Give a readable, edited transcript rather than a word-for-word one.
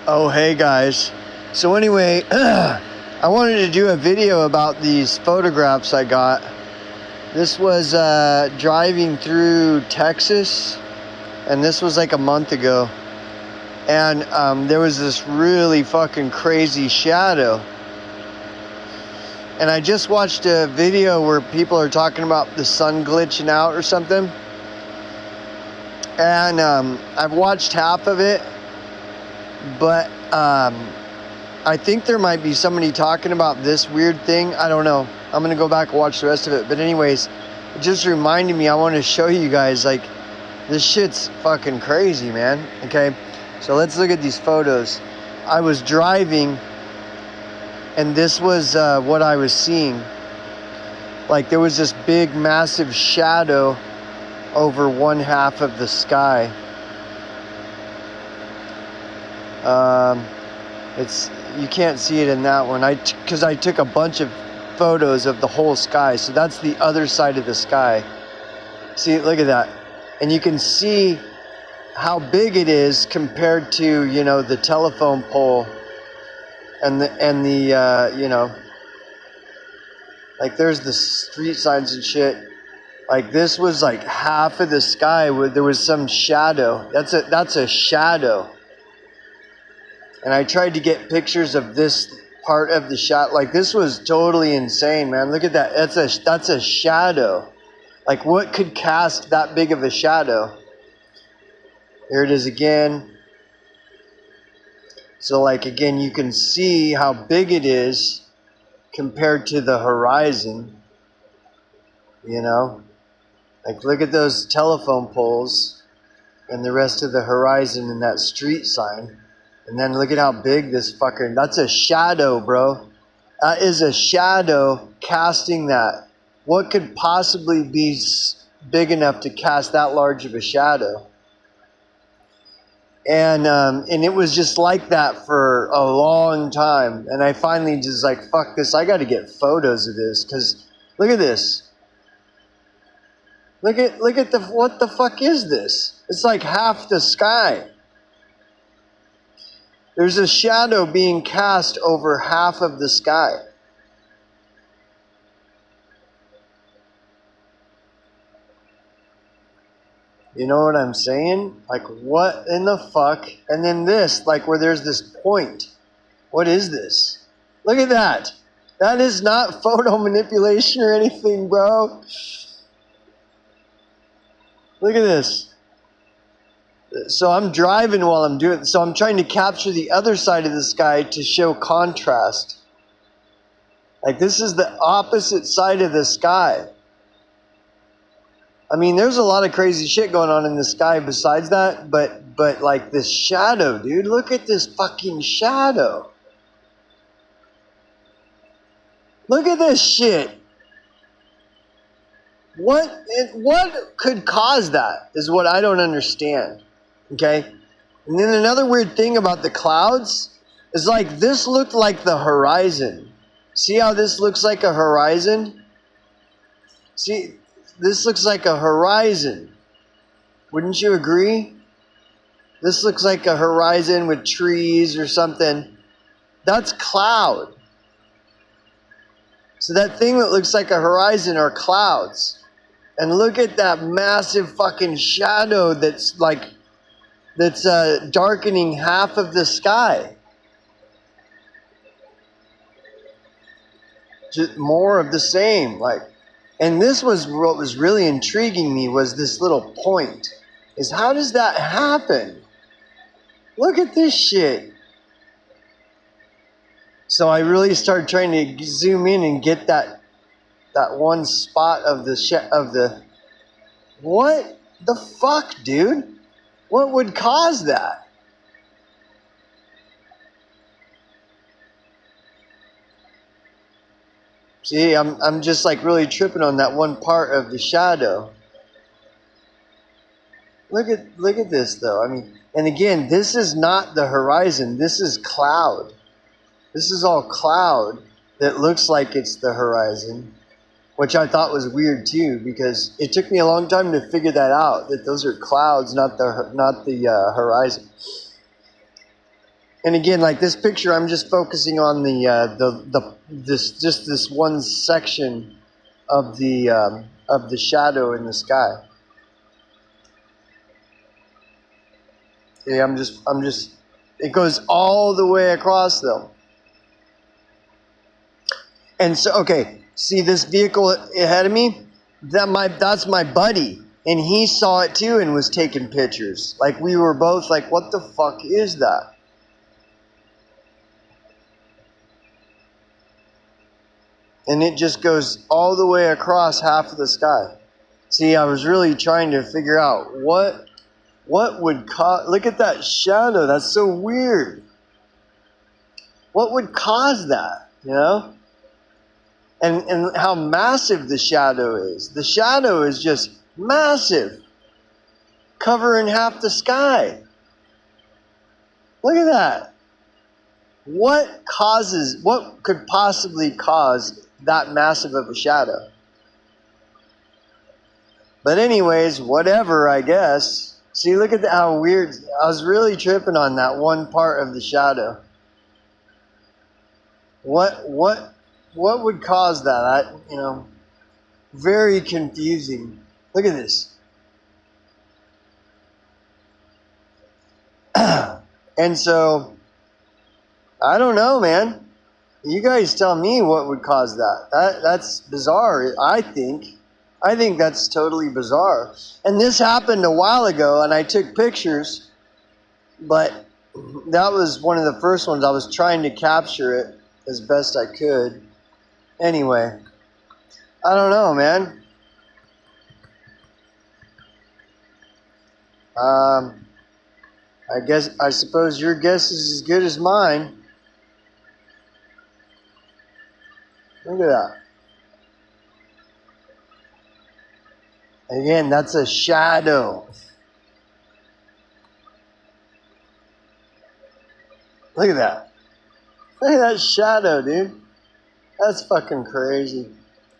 Oh, hey guys. So anyway, I wanted to do a video about these photographs I got. This was driving through Texas, and this was like a month ago. And there was this really fucking crazy shadow. And I just watched a video where people are talking about the sun glitching out or something. And I've watched half of it. But I think there might be somebody talking about this weird thing. I don't know. I'm going to go back and watch the rest of it. But anyways, it just reminded me, I want to show you guys, like, this shit's fucking crazy, man. Okay, so let's look at these photos. I was driving, and this was what I was seeing. Like, there was this big, massive shadow over one half of the sky. You can't see it in that one. Because I took a bunch of photos of the whole sky. So that's the other side of the sky. See, look at that. And you can see how big it is compared to, you know, the telephone pole and the you know, like there's the street signs and shit. Like this was like half of the sky where there was some shadow. That's a shadow. And I tried to get pictures of this part of the shot. Like, this was totally insane, man. Look at that. That's a shadow. Like, what could cast that big of a shadow? Here it is again. So, like, again, you can see how big it is compared to the horizon. You know? Like, look at those telephone poles and the rest of the horizon and that street sign. And then look at how big this fucker... That's a shadow, bro. That is a shadow casting that. What could possibly be big enough to cast that large of a shadow? And it was just like that for a long time. And I finally just like, fuck this. I got to get photos of this. Because look at this. Look at what the fuck is this? It's like half the sky. There's a shadow being cast over half of the sky. You know what I'm saying? Like, what in the fuck? And then this, like where there's this point. What is this? Look at that. That is not photo manipulation or anything, bro. Look at this. So I'm driving while I'm doing it. So I'm trying to capture the other side of the sky to show contrast. Like, this is the opposite side of the sky. I mean, there's a lot of crazy shit going on in the sky besides that. But like this shadow, dude. Look at this fucking shadow. Look at this shit. What could cause that is what I don't understand. Okay? And then another weird thing about the clouds is like this looked like the horizon. See how this looks like a horizon? See, this looks like a horizon. Wouldn't you agree? This looks like a horizon with trees or something. That's cloud. So that thing that looks like a horizon are clouds. And look at that massive fucking shadow that's darkening half of the sky. Just more of the same. Like, and this was what was really intriguing me, was this little point. Is how does that happen? Look at this shit. So I really started trying to zoom in and get that one spot of the what the fuck, dude? What would cause that? See, I'm just like really tripping on that one part of the shadow. Look at this though. I mean, and again, this is not the horizon. This is cloud. This is all cloud that looks like it's the horizon, which I thought was weird too, because it took me a long time to figure that out, that those are clouds, not the horizon. And again, like this picture, I'm just focusing on this one section of the shadow in the sky. Okay, I'm just. It goes all the way across though. And so, okay, see this vehicle ahead of me? That's my buddy, and he saw it too and was taking pictures. Like we were both like, "What the fuck is that?" And it just goes all the way across half of the sky. See, I was really trying to figure out what would cause. Look at that shadow. That's so weird. What would cause that? You know? And how massive the shadow is. The shadow is just massive, covering half the sky. Look at that. What could possibly cause that massive of a shadow? But anyways, whatever, I guess. See, look at how weird. I was really tripping on that one part of the shadow. What would cause that? Very confusing. Look at this. And so, I don't know, man. You guys tell me what would cause that. That's bizarre, I think. I think that's totally bizarre. And this happened a while ago, and I took pictures, but that was one of the first ones. I was trying to capture it as best I could. Anyway, I don't know, man. I suppose your guess is as good as mine. Look at that. Again, that's a shadow. Look at that. Look at that shadow, dude. That's fucking crazy.